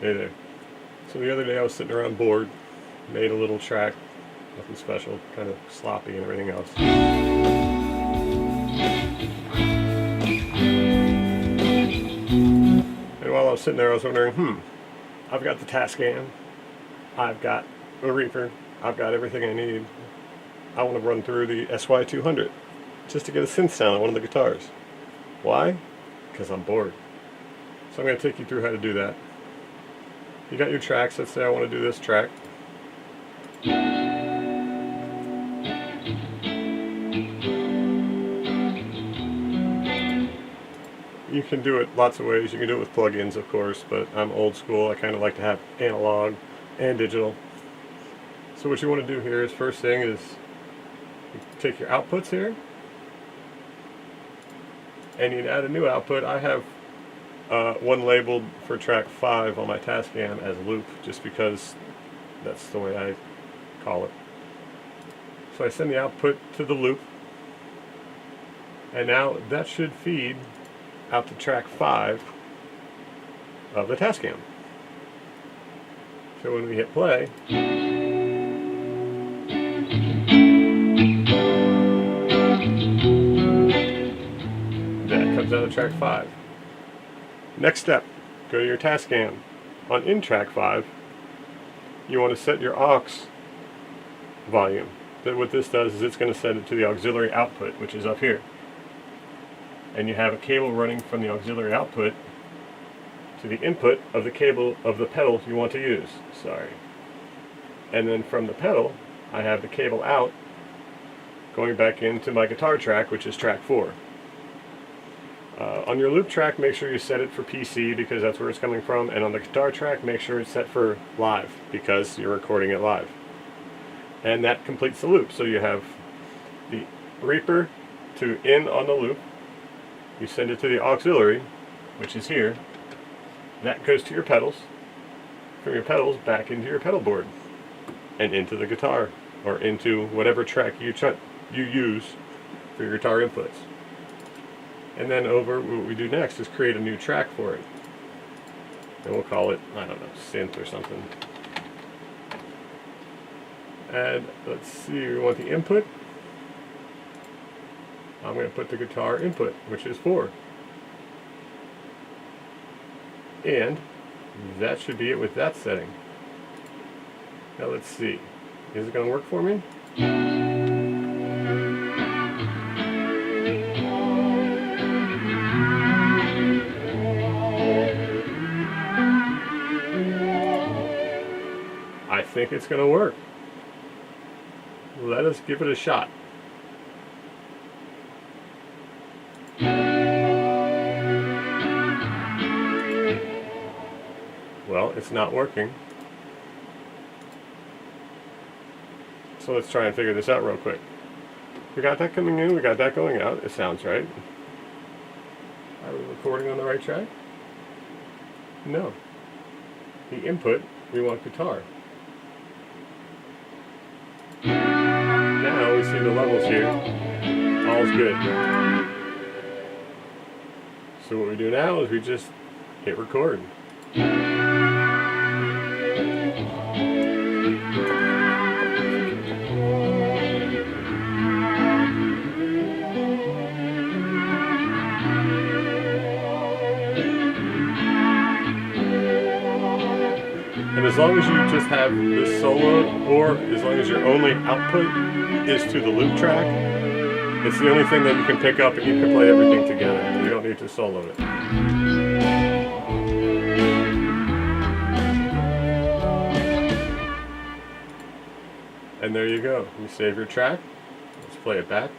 Hey there. So the other day I was sitting around bored, made a little track, nothing special, kind of sloppy and everything else. And while I was sitting there I was wondering, I've got the Tascam, I've got a Reaper, I've got everything I need. I want to run through the SY-200 just to get a synth sound on one of the guitars. Why? Because I'm bored. So I'm going to take you through how to do that. You got your tracks. Let's say I want to do this track. You can do it lots of ways. You can do it with plugins, of course, but I'm old school. I kind of like to have analog and digital. So what you want to do here is, first thing is, you take your outputs here, and you add a new output. I have one labeled for track 5 on my Tascam as loop, just because that's the way I call it. So I send the output to the loop, and now that should feed out to track 5 of the Tascam. So when we hit play, that comes out of track 5. Next step, go to your Tascam. On in track 5, you want to set your aux volume. What this does is it's going to send it to the auxiliary output, which is up here. And you have a cable running from the auxiliary output to the input of the cable of the pedal you want to use. And then from the pedal, I have the cable out going back into my guitar track, which is track 4. On your loop track, make sure you set it for PC because that's where it's coming from, and on the guitar track, make sure it's set for live because you're recording it live. And that completes the loop. So you have the Reaper to in on the loop, you send it to the auxiliary, which is here, that goes to your pedals, from your pedals back into your pedal board, and into the guitar, or into whatever track you use for your guitar inputs. And then what we do next is create a new track for it. And we'll call it, I don't know, synth or something. And let's see, we want the input. I'm going to put the guitar input, which is 4. And that should be it with that setting. Now let's see, is it going to work for me? I think it's going to work. Let us give it a shot. Well, it's not working. So let's try and figure this out real quick. We got that coming in, we got that going out. It sounds right. Are we recording on the right track? No. The input, we want guitar. Now we see the levels here. All's good. So what we do now is we just hit record. And as long as you just have this solo, or as long as your only output is to the loop track, it's the only thing that you can pick up and you can play everything together. You don't need to solo it. And there you go. You save your track. Let's play it back.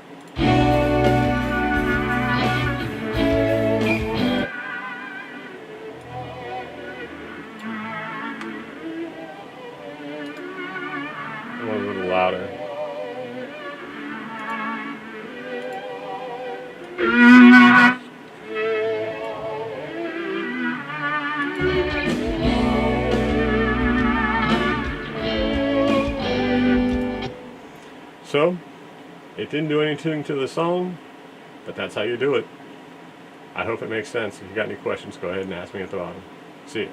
A little louder. So, it didn't do anything to the song, but that's how you do it. I hope it makes sense. If you got any questions, go ahead and ask me at the bottom. See ya.